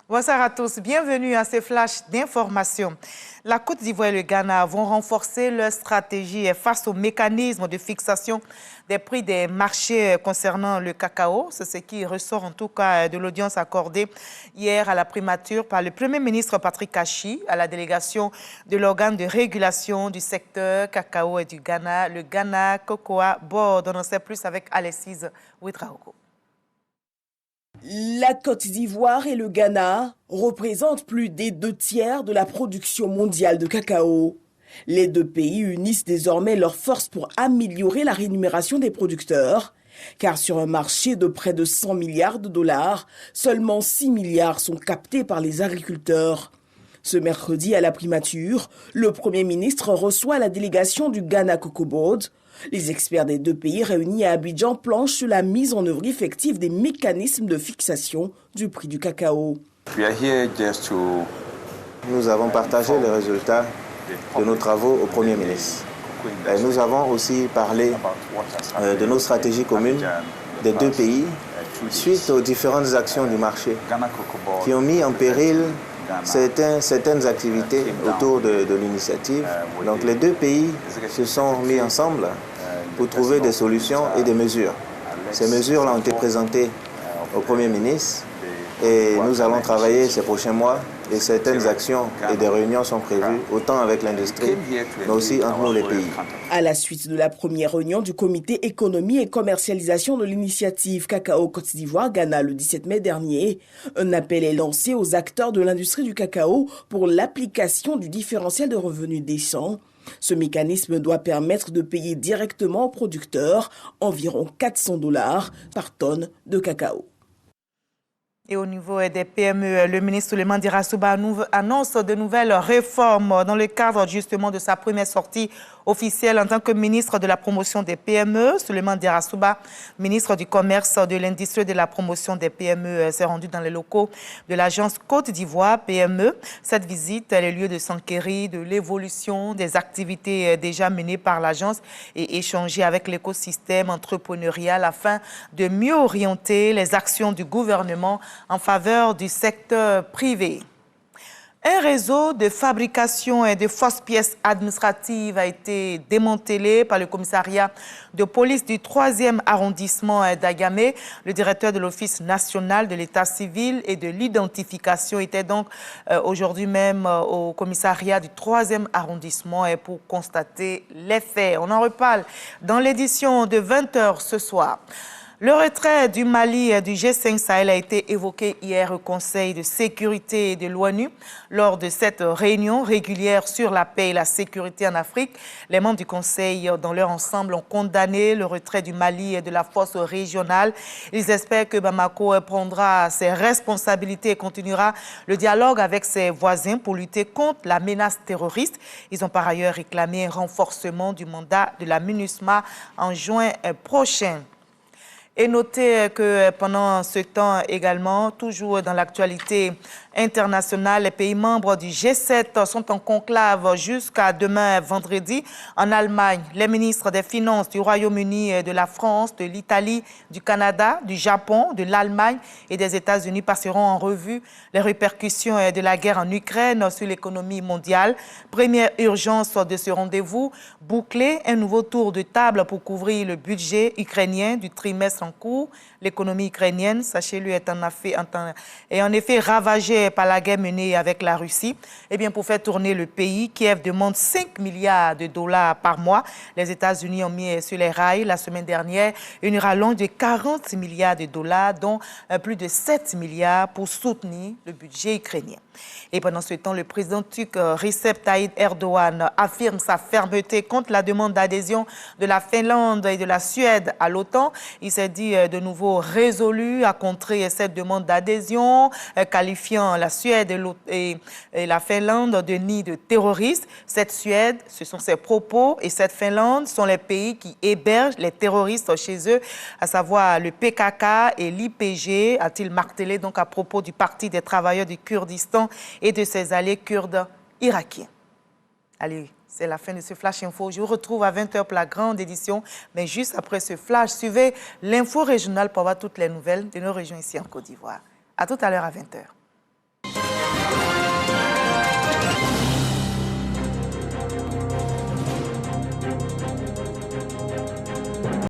Bonsoir à tous, bienvenue à ce flash d'information. La Côte d'Ivoire et le Ghana vont renforcer leur stratégie face au mécanisme de fixation des prix des marchés concernant le cacao. C'est ce qui ressort en tout cas de l'audience accordée hier à la primature par le Premier ministre Patrick Kachi à la délégation de l'organe de régulation du secteur cacao et du Ghana, le Ghana Cocoa Board. On en sait plus avec Alexis Ouedraogo. La Côte d'Ivoire et le Ghana représentent plus des 2/3 de la production mondiale de cacao. Les deux pays unissent désormais leurs forces pour améliorer la rémunération des producteurs, car sur un marché de près de 100 milliards de dollars, seulement 6 milliards sont captés par les agriculteurs. Ce mercredi, à la primature, le Premier ministre reçoit la délégation du Ghana Cocoa Board. Les experts des deux pays réunis à Abidjan planchent sur la mise en œuvre effective des mécanismes de fixation du prix du cacao. Nous avons partagé les résultats de nos travaux au Premier ministre. Et nous avons aussi parlé de nos stratégies communes des deux pays suite aux différentes actions du marché qui ont mis en péril certaines activités autour de l'initiative. Donc les deux pays se sont mis ensemble pour trouver des solutions et des mesures. Ces mesures-là ont été présentées au Premier ministre et nous allons travailler ces prochains mois et certaines actions et des réunions sont prévues autant avec l'industrie mais aussi entre nous les pays. À la suite de la première réunion du comité économie et commercialisation de l'initiative Cacao Côte d'Ivoire-Ghana le 17 mai dernier, un appel est lancé aux acteurs de l'industrie du cacao pour l'application du différentiel de revenus décent. Ce mécanisme doit permettre de payer directement aux producteurs environ 400 $ par tonne de cacao. Et au niveau des PME, le ministre Souleymane Dirasouba annonce de nouvelles réformes dans le cadre justement de sa première sortie officielle en tant que ministre de la promotion des PME. Souleymane Dirasouba, ministre du Commerce, de l'Industrie et de la promotion des PME, s'est rendu dans les locaux de l'agence Côte d'Ivoire PME. Cette visite est le lieu de s'enquérir de l'évolution des activités déjà menées par l'agence et échanger avec l'écosystème entrepreneurial afin de mieux orienter les actions du gouvernement en faveur du secteur privé. Un réseau de fabrication et de fausses pièces administratives a été démantelé par le commissariat de police du 3e arrondissement d'Agamé. Le directeur de l'Office national de l'état civil et de l'identification était donc aujourd'hui même au commissariat du 3e arrondissement pour constater les faits. On en reparle dans l'édition de 20h ce soir. Le retrait du Mali du G5 Sahel a été évoqué hier au Conseil de sécurité de l'ONU. Lors de cette réunion régulière sur la paix et la sécurité en Afrique, les membres du Conseil, dans leur ensemble, ont condamné le retrait du Mali et de la force régionale. Ils espèrent que Bamako prendra ses responsabilités et continuera le dialogue avec ses voisins pour lutter contre la menace terroriste. Ils ont par ailleurs réclamé un renforcement du mandat de la MINUSMA en juin prochain. Et notez que pendant ce temps également, toujours dans l'actualité internationale, les pays membres du G7 sont en conclave jusqu'à demain vendredi. En Allemagne, les ministres des Finances du Royaume-Uni, de la France, de l'Italie, du Canada, du Japon, de l'Allemagne et des États-Unis passeront en revue les répercussions de la guerre en Ukraine sur l'économie mondiale. Première urgence de ce rendez-vous, boucler un nouveau tour de table pour couvrir le budget ukrainien du trimestre en cours. L'économie ukrainienne, sachez-le, est en effet ravagée par la guerre menée avec la Russie. Eh bien, pour faire tourner le pays, Kiev demande 5 milliards de dollars par mois. Les États-Unis ont mis sur les rails la semaine dernière une rallonge de 40 milliards de dollars, dont plus de 7 milliards pour soutenir le budget ukrainien. Et pendant ce temps, le président turc Recep Tayyip Erdogan affirme sa fermeté contre la demande d'adhésion de la Finlande et de la Suède à l'OTAN. Il s'est dit de nouveau résolu à contrer cette demande d'adhésion, qualifiant la Suède et la Finlande de nid de terroristes. Cette Suède, ce sont ses propos, et cette Finlande sont les pays qui hébergent les terroristes chez eux, à savoir le PKK et l'IPG, a-t-il martelé donc à propos du Parti des travailleurs du Kurdistan et de ses alliés kurdes irakiens. Allez, c'est la fin de ce Flash Info. Je vous retrouve à 20h pour la grande édition. Mais juste après ce Flash, suivez l'info régionale pour avoir toutes les nouvelles de nos régions ici en Côte d'Ivoire. À tout à l'heure à 20h.